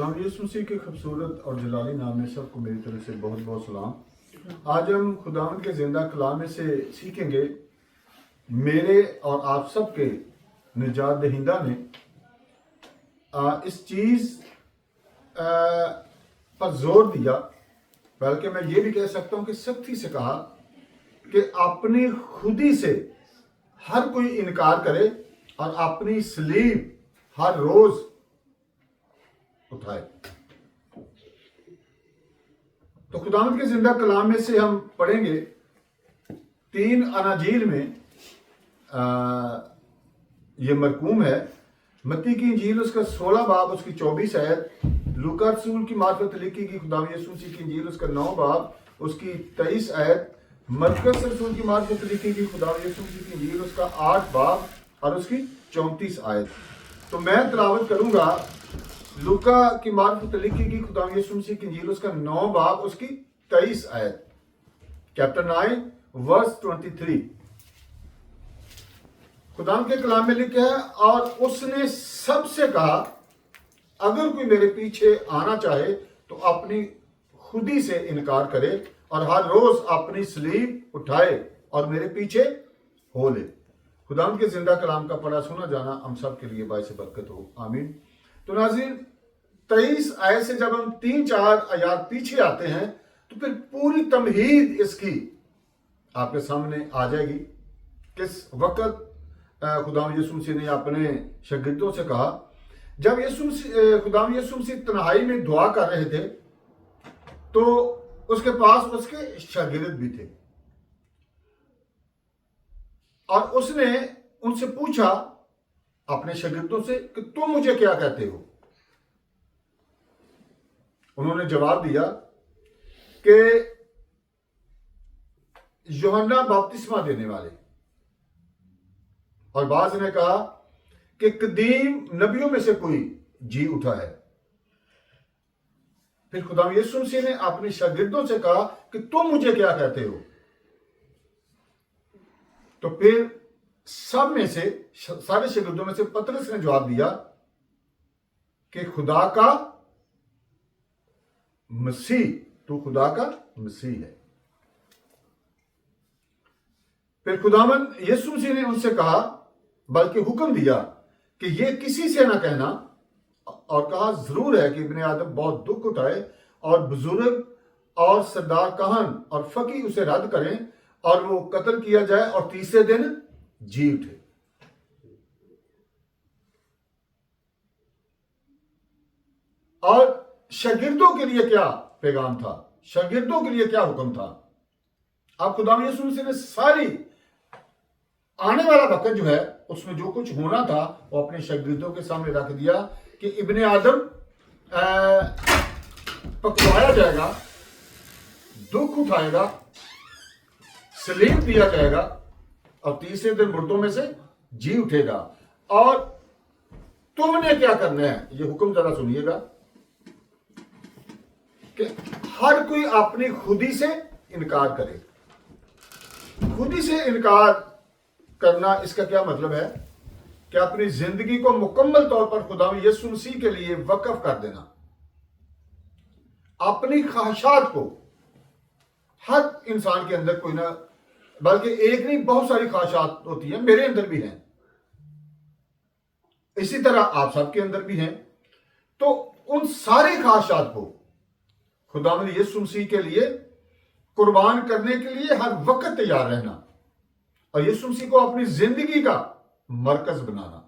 خدا یسوع مسیح کے خوبصورت اور جلالی نام میں سب کو میری طرف سے بہت بہت سلام۔ آج ہم خداوند کے زندہ کلام میں سے سیکھیں گے، میرے اور آپ سب کے نجات دہندہ نے اس چیز پر زور دیا، بلکہ میں یہ بھی کہہ سکتا ہوں کہ سختی سے کہا کہ اپنی خودی سے ہر کوئی انکار کرے اور اپنی صلیب ہر روز اٹھائے۔ تو خداوند کے زندہ کلام میں سے ہم پڑھیں گے 3 اناجیل میں یہ مرقوم ہے۔ متی کی انجیل اس کا 16 باب اس کی 24 آیت، لوکا رسول کی معرفت لکھی گئی خداوند یسوع مسیح کی انجیل اس کا 9 باب اس کی 23 آیت، مرقس رسول کی معرفت لکھی گئی خداوند یسوع مسیح کی انجیل اس کا 8 باب اور اس کی 34 آیت۔ تو میں تلاوت کروں گا لوکا کی معرفت لکھی گئی خداوند یسوع مسیح کی انجیل اس کا 9 باب اس کی 23 آیت، چیپٹر 9 ورس 23۔ خداوند کے کلام میں لکھا ہے، اور اس نے سب سے کہا، اگر کوئی میرے پیچھے آنا چاہے تو اپنی خودی سے انکار کرے اور ہر روز اپنی صلیب اٹھائے اور میرے پیچھے ہو لے۔ خداوند کے زندہ کلام کا پڑھا سنا جانا ہم سب کے لیے باعث برکت ہو، آمین۔ تو ناظرین، 23 آیت سے جب ہم 3-4 آیات پیچھے آتے ہیں تو پھر پوری تمہید اس کی آپ کے سامنے آ جائے گی۔ کس وقت خداوند یسوع مسیح نے اپنے شاگردوں سے کہا، جب خداوند یسوع مسیح تنہائی میں دعا کر رہے تھے تو اس کے پاس اس کے شاگرد بھی تھے، اور اس نے ان سے پوچھا اپنے شاگردوں سے کہ تم مجھے کیا کہتے ہو؟ انہوں نے جواب دیا کہ یوحنا بپتسمہ دینے والے، اور بعض نے کہا کہ قدیم نبیوں میں سے کوئی جی اٹھا ہے۔ پھر خداوند یسوع مسیح نے اپنے شاگردوں سے کہا کہ تم مجھے کیا کہتے ہو؟ تو پھر سب میں سے سارے شاگردوں میں سے پطرس نے جواب دیا کہ خدا کا مسیح، تو خدا کا مسیح ہے۔ پھر خداوند یسوع مسیح نے ان سے کہا، بلکہ حکم دیا کہ یہ کسی سے نہ کہنا، اور کہا ضرور ہے کہ ابن آدم بہت دکھ اٹھائے اور بزرگ اور سردار کہن اور فقی اسے رد کریں اور وہ قتل کیا جائے اور تیسرے دن جی اٹھے۔ اور شاگردوں کے لیے کیا پیغام تھا، شاگردوں کے لیے کیا حکم تھا؟ اب خداوند یسوع مسیح نے ساری آنے والا وقت جو ہے اس میں جو کچھ ہونا تھا وہ اپنے شاگردوں کے سامنے رکھ دیا کہ ابن آدم پکڑوایا جائے گا، دکھ اٹھائے گا، صلیب دیا جائے گا اور تیسرے دن مردوں میں سے جی اٹھے گا۔ اور تم نے کیا کرنا ہے، یہ حکم ذرا سنیے گا کہ ہر کوئی اپنی خودی سے انکار کرے۔ خودی سے انکار کرنا، اس کا کیا مطلب ہے کہ اپنی زندگی کو مکمل طور پر خداوند یسوع مسیح کے لیے وقف کر دینا، اپنی خواہشات کو، ہر انسان کے اندر کوئی نہ بلکہ ایک نہیں بہت ساری خواہشات ہوتی ہیں، میرے اندر بھی ہیں، اسی طرح آپ سب کے اندر بھی ہیں۔ تو ان ساری خواہشات کو خداوند یسوع مسیح کے لیے قربان کرنے کے لیے ہر وقت تیار رہنا اور یسوع مسیح کو اپنی زندگی کا مرکز بنانا۔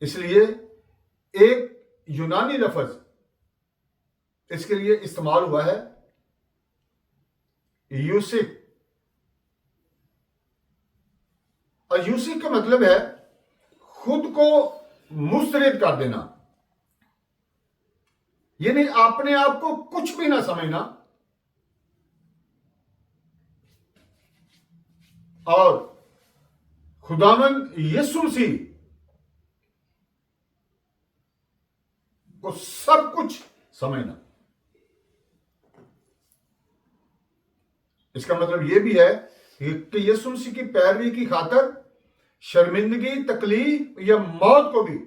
اس لیے ایک یونانی لفظ اس کے لیے استعمال ہوا ہے، یوسف، اور یوسف کا مطلب ہے خود کو مسترد کر دینا، یعنی اپنے آپ کو کچھ بھی نہ سمجھنا اور خداوند یسوع مسیح کو سب کچھ سمجھنا۔ اس کا مطلب یہ بھی ہے کہ یسوع مسیح کی پیروی کی خاطر شرمندگی، تکلیف یا موت کو بھی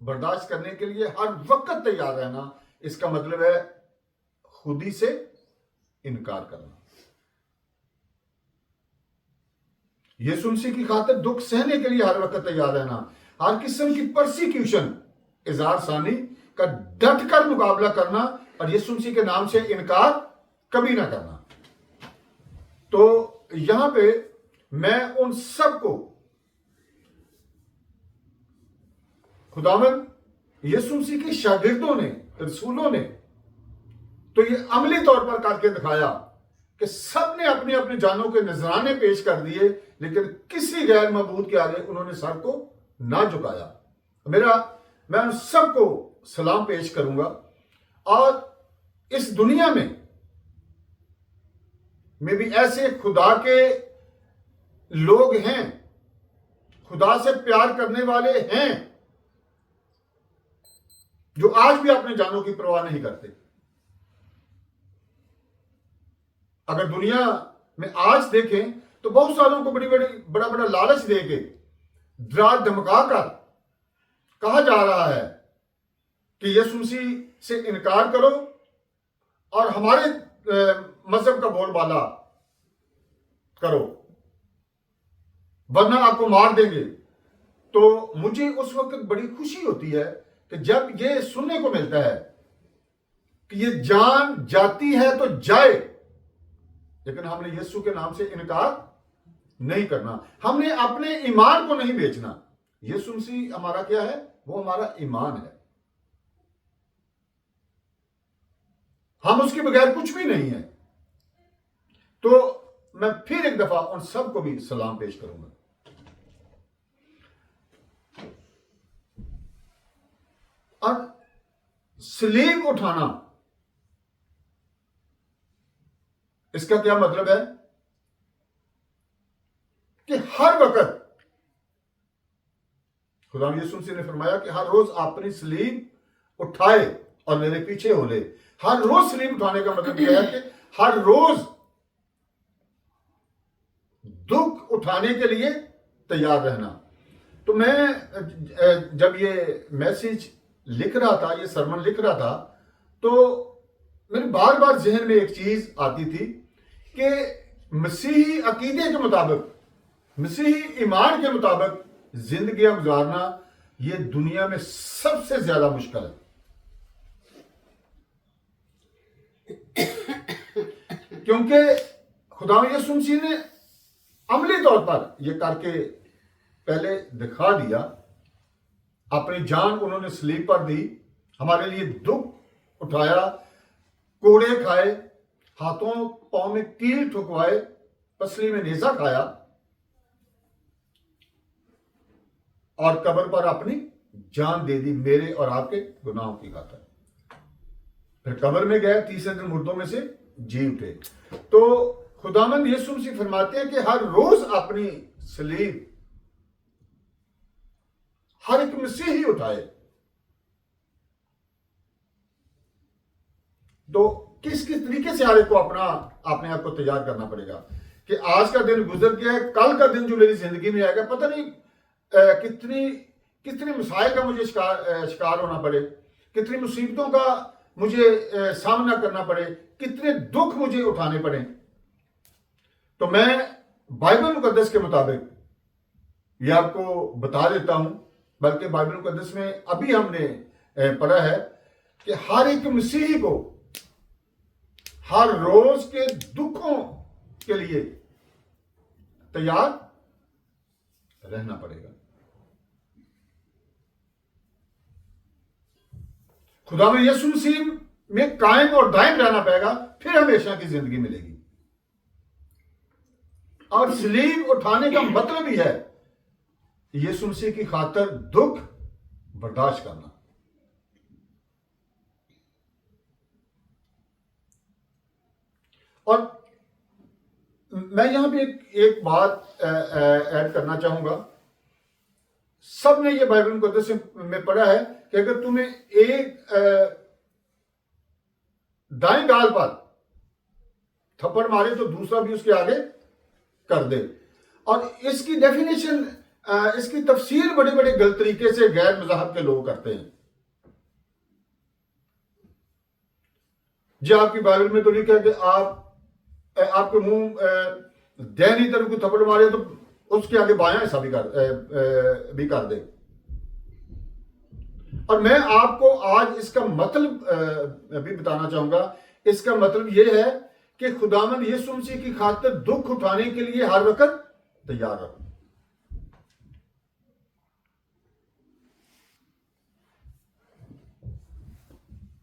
برداشت کرنے کے لیے ہر وقت تیار رہنا، اس کا مطلب ہے خودی سے انکار کرنا. یسوع مسیح کی خاطر دکھ سہنے کے لیے ہر وقت تیار رہنا، ہر قسم کی پرسیکیوشن، اظہار ثانی کا ڈٹ کر مقابلہ کرنا، اور یسوع مسیح کے نام سے انکار کبھی نہ کرنا. تو یہاں پہ میں ان سب کو خداوند یسوع مسیح کے شاگردوں نے، رسولوں نے تو یہ عملی طور پر کر کے دکھایا کہ سب نے اپنی اپنی جانوں کے نذرانے پیش کر دیے، لیکن کسی غیر معبود کے آگے انہوں نے سر کو نہ جھکایا. میں ان سب کو سلام پیش کروں گا. اور اس دنیا میں بھی ایسے خدا کے لوگ ہیں، خدا سے پیار کرنے والے ہیں، جو آج بھی اپنے جانوں کی پرواہ نہیں کرتے. اگر دنیا میں آج دیکھیں تو بہت ساروں کو بڑا لالچ دے کے ڈرا دھمکا کر کہا جا رہا ہے کہ یسوع مسیح سے انکار کرو اور ہمارے مذہب کا بول بالا کرو ورنہ آپ کو مار دیں گے. تو مجھے اس وقت بڑی خوشی ہوتی ہے کہ جب یہ سننے کو ملتا ہے کہ یہ جان جاتی ہے تو جائے، لیکن ہم نے یسوع کے نام سے انکار نہیں کرنا. ہم نے اپنے ایمان کو نہیں بیچنا. یسوع مسیح ہمارا کیا ہے؟ وہ ہمارا ایمان ہے. ہم اس کے بغیر کچھ بھی نہیں ہیں. تو میں پھر ایک دفعہ ان سب کو بھی سلام پیش کروں گا. اور صلیب اٹھانا، اس کا کیا مطلب ہے؟ کہ ہر وقت خدا یسوع مسیح نے فرمایا کہ ہر روز اپنی صلیب اٹھائے اور میرے پیچھے ہو لے. ہر روز صلیب اٹھانے کا مطلب یہ ہے کہ ہر روز دکھ اٹھانے کے لیے تیار رہنا. تو میں جب یہ میسج لکھ رہا تھا، یہ سرمن لکھ رہا تھا، تو میرے بار بار ذہن میں ایک چیز آتی تھی کہ مسیحی عقیدے کے مطابق، مسیحی ایمان کے مطابق زندگیاں گزارنا یہ دنیا میں سب سے زیادہ مشکل ہے. کیونکہ خدا یسوع مسیح نے عملی طور پر یہ کر کے پہلے دکھا دیا. اپنی جان انہوں نے صلیب پر دی، ہمارے لیے دکھ اٹھایا، کوڑے کھائے، ہاتھوں پاؤں میں تیر ٹھکوائے، پسلی میں نیزہ کھایا، اور قبر پر اپنی جان دے دی میرے اور آپ کے گناہوں کی خاطر. پھر قبر میں گئے، تیسرے دن مردوں میں سے جی اٹھے. تو خداوند یسوع مسیح فرماتے ہیں کہ ہر روز اپنی صلیب ہر ایک مسیحی اٹھائے. تو کس طریقے سے ہر ایک کو اپنے آپ کو تیار کرنا پڑے گا کہ آج کا دن گزر گیا ہے، کل کا دن جو میری زندگی میں آئے گا، پتہ نہیں کتنی مسائل کا مجھے شکار ہونا پڑے، کتنی مصیبتوں کا مجھے سامنا کرنا پڑے، کتنے دکھ مجھے اٹھانے پڑے. تو میں بائبل مقدس کے مطابق یہ آپ کو بتا دیتا ہوں، بلکہ بائبل مقدس میں ابھی ہم نے پڑھا ہے کہ ہر ایک مسیحی کو ہر روز کے دکھوں کے لیے تیار رہنا پڑے گا. خدا میں یسوع مسیح میں قائم اور دائم رہنا پڑے گا، پھر ہمیشہ کی زندگی ملے گی. اور صلیب اٹھانے کا مطلب ہی ہے یسوع مسیح کی خاطر دکھ برداشت کرنا. اور میں یہاں پہ ایک بات ایڈ کرنا چاہوں گا. سب نے یہ بائبل مقدس میں پڑھا ہے کہ اگر تمہیں ایک دائیں گال پر تھپڑ مارے تو دوسرا بھی اس کے آگے کر دے. اور اس کی ڈیفینیشن اس کی تفسیر بڑے بڑے غلط طریقے سے غیر مذہب کے لوگ کرتے ہیں. جی آپ کی بائبل میں تو لکھا ہے کہ آپ کے منہ دہنی طرف کو تھپڑ مارے تو اس کے آگے بایاں حصہ بھی کر دے. اور میں آپ کو آج اس کا مطلب بھی بتانا چاہوں گا. اس کا مطلب یہ ہے کہ خداوند یسوع مسیح کی خاطر دکھ اٹھانے کے لیے ہر وقت تیار رہو.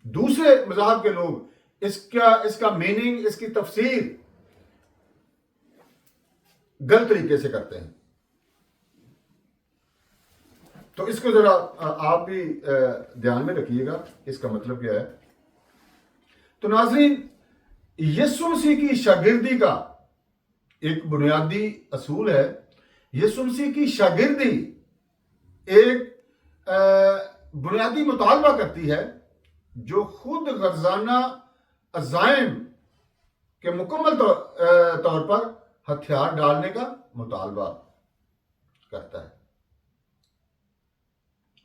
دوسرے مذاہب کے لوگ اس کا میننگ، اس کی تفسیر غلط طریقے سے کرتے ہیں. تو اس کو ذرا آپ بھی دھیان میں رکھیے گا اس کا مطلب کیا ہے. تو ناظرین، یسوع مسیح کی شاگردی کا ایک بنیادی اصول ہے. یسوع مسیح کی شاگردی ایک بنیادی مطالبہ کرتی ہے جو خود غرضانہ عزائم کے مکمل طور پر ہتھیار ڈالنے کا مطالبہ کرتا ہے.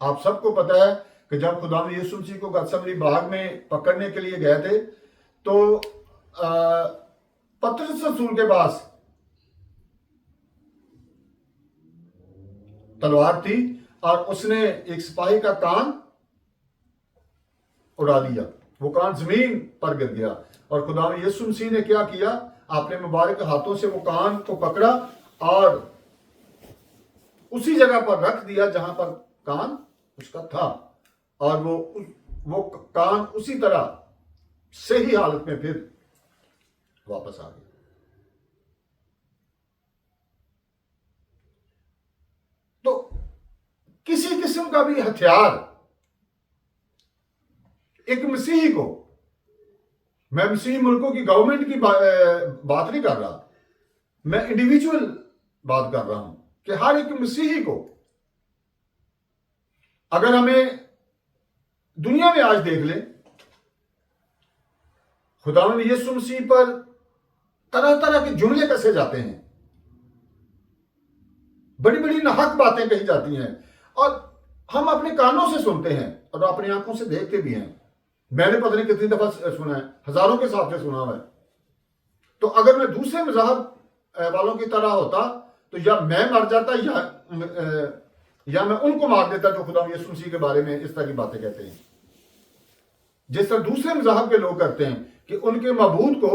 آپ سب کو پتا ہے کہ جب خدا یسوع مسیح کو گتسمنی باغ میں پکڑنے کے لیے گئے تھے تو پطرس رسول کے پاس تلوار تھی اور اس نے ایک سپاہی کا کان اڑا دیا. وہ کان زمین پر گر گیا اور خدا یسوع مسیح نے کیا کیا؟ اپنے مبارک ہاتھوں سے وہ کان کو پکڑا اور اسی جگہ پر رکھ دیا جہاں پر کان اس کا تھا، اور وہ کان اسی طرح صحیح حالت میں پھر واپس آ گیا. تو کسی قسم کا بھی ہتھیار ایک مسیحی کو، میں مسیحی ملکوں کی گورنمنٹ کی بات نہیں کر رہا، میں انڈیویجول بات کر رہا ہوں کہ ہر ایک مسیحی کو، اگر ہمیں دنیا میں آج دیکھ لیں، خداوند یسوع مسیح پر طرح طرح کے جملے کسے جاتے ہیں، بڑی بڑی ناحق باتیں کہی جاتی ہیں، اور ہم اپنے کانوں سے سنتے ہیں اور اپنی آنکھوں سے دیکھتے بھی ہیں. میں نے پتہ نہیں کتنی دفعہ سنا ہے، ہزاروں کے حساب سے سنا ہوا ہے. تو اگر میں دوسرے مذاہب والوں کی طرح ہوتا تو یا میں مر جاتا یا میں ان کو مار دیتا جو خدا یسوع مسیح کے بارے میں اس طرح کی باتیں کہتے ہیں. جس طرح دوسرے مذاہب کے لوگ کرتے ہیں کہ ان کے معبود کو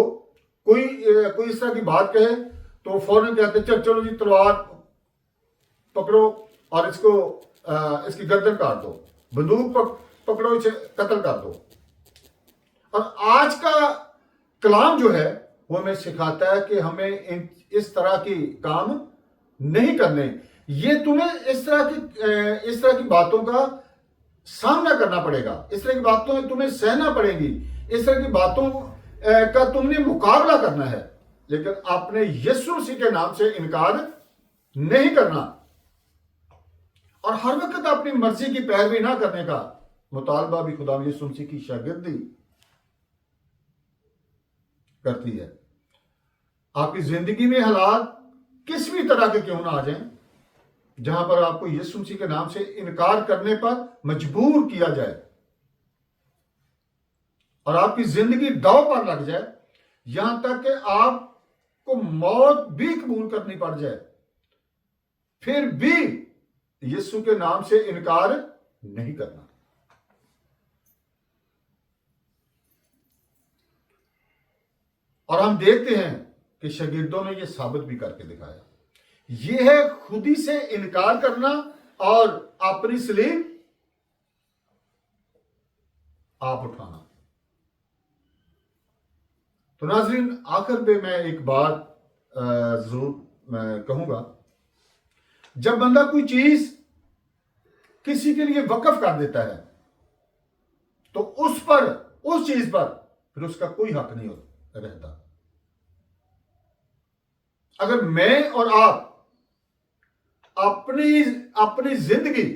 کوئی اس طرح کی بات کہے تو فوراً کہتے ہیں چلو جی تلوار پکڑو اور اس کی گردن کاٹ دو، بندوق پکڑو، اسے قتل کر دو. اور آج کا کلام جو ہے وہ ہمیں سکھاتا ہے کہ ہمیں اس طرح کی کام نہیں کرنے. یہ تمہیں اس طرح کی باتوں کا سامنا کرنا پڑے گا، اس طرح کی باتوں تمہیں سہنا پڑے گی، اس طرح کی باتوں کا تم نے مقابلہ کرنا ہے، لیکن اپنے یسوع مسیح کے نام سے انکار نہیں کرنا اور ہر وقت اپنی مرضی کی پیروی نہ کرنے کا مطالبہ بھی خدا یسوع مسیح کی شاگردی کرتی ہے. آپ کی زندگی میں حالات کس بھی طرح کے کیوں نہ آ جائیں جہاں پر آپ کو یسوع مسیح کے نام سے انکار کرنے پر مجبور کیا جائے اور آپ کی زندگی داؤ پر لگ جائے، یہاں تک کہ آپ کو موت بھی قبول کرنی پڑ جائے، پھر بھی یسوع کے نام سے انکار نہیں کرنا. اور ہم دیکھتے ہیں کہ شاگردوں نے یہ ثابت بھی کر کے دکھایا. یہ ہے خودی سے انکار کرنا اور اپنی صلیب آپ اٹھانا. تو ناظرین، آخر پہ میں ایک بات ضرور کہوں گا. جب بندہ کوئی چیز کسی کے لیے وقف کر دیتا ہے تو اس چیز پر پھر اس کا کوئی حق نہیں رہتا. اگر میں اور آپ اپنی زندگی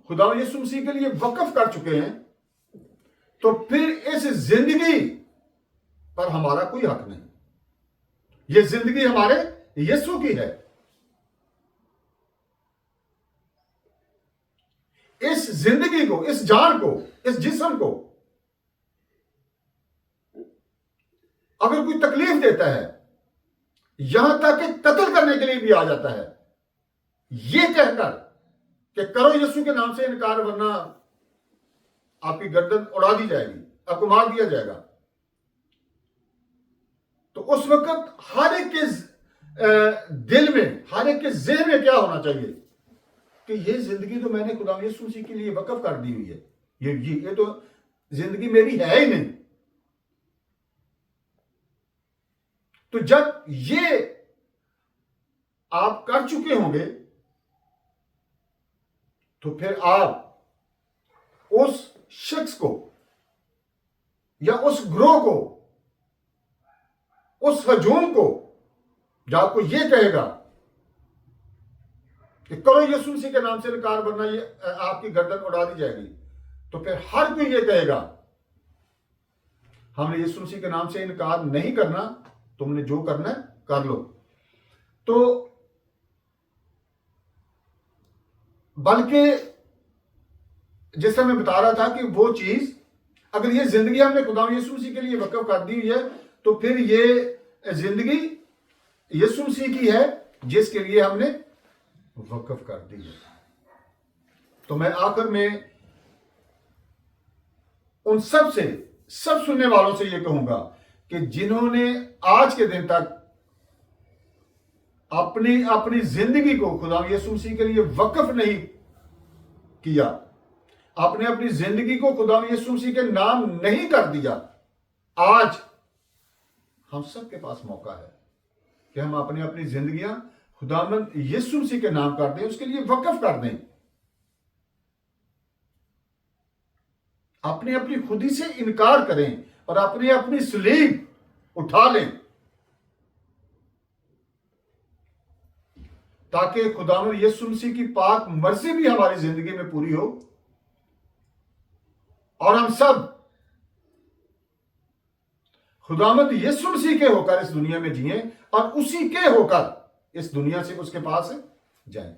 خدا یسوع مسیح کے لیے وقف کر چکے ہیں تو پھر اس زندگی پر ہمارا کوئی حق نہیں. یہ زندگی ہمارے یسوع کی ہے. اس زندگی کو، اس جان کو، اس جسم کو اگر کوئی تکلیف دیتا ہے، یہاں تک کہ قتل کرنے کے لیے بھی آ جاتا ہے، یہ کہہ کر کہ کرو یسوع کے نام سے انکار ورنہ آپ کی گردن اڑا دی جائے گی، آپ کو مار دیا جائے گا، تو اس وقت ہر ایک کے دل میں، ہر ایک کے ذہن میں کیا ہونا چاہیے کہ یہ زندگی تو میں نے خدا یسوع مسیح کے لیے وقف کر دی ہوئی ہے، یہ تو زندگی میری ہے ہی نہیں۔ تو جب یہ آپ کر چکے ہوں گے تو پھر آپ اس شخص کو یا اس گروہ کو، اس ہجوم کو جو آپ کو یہ کہے گا کہ کرو یسوع مسیح کے نام سے انکار ورنہ یہ آپ کی گردن اڑا دی جائے گی، تو پھر ہر کوئی یہ کہے گا ہم نے یسوع مسیح کے نام سے انکار نہیں کرنا، تم نے جو کرنا ہے کر لو۔ تو بلکہ جیسا میں بتا رہا تھا کہ وہ چیز، اگر یہ زندگی ہم نے خدا یسوع مسیح کے لیے وقف کر دی ہوئی ہے تو پھر یہ زندگی یسوع مسیح کی ہے جس کے لیے ہم نے وقف کر دی ہے۔ تو میں آخر میں ان سب سننے والوں سے یہ کہوں گا کہ جنہوں نے آج کے دن تک اپنی زندگی کو خدا یسوع مسیح کے لیے وقف نہیں کیا، اپنی زندگی کو خدا یسوع مسیح کے نام نہیں کر دیا، آج ہم سب کے پاس موقع ہے کہ ہم اپنی زندگیاں خداوند یسوع مسیح کے نام کر دیں، اس کے لیے وقف کر دیں، اپنی خودی سے انکار کریں اور اپنی صلیب اٹھا لیں، تاکہ خداوند یسوع مسیح کی پاک مرضی بھی ہماری زندگی میں پوری ہو اور ہم سب خداوند یسوع مسیح کے ہو کر اس دنیا میں جئیں اور اسی کے ہو کر اس دنیا سے اس کے پاس جائیں۔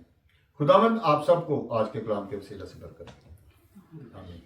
خداوند آپ سب کو آج کے کلام کے وسیلہ سے برکت دے۔ آمین۔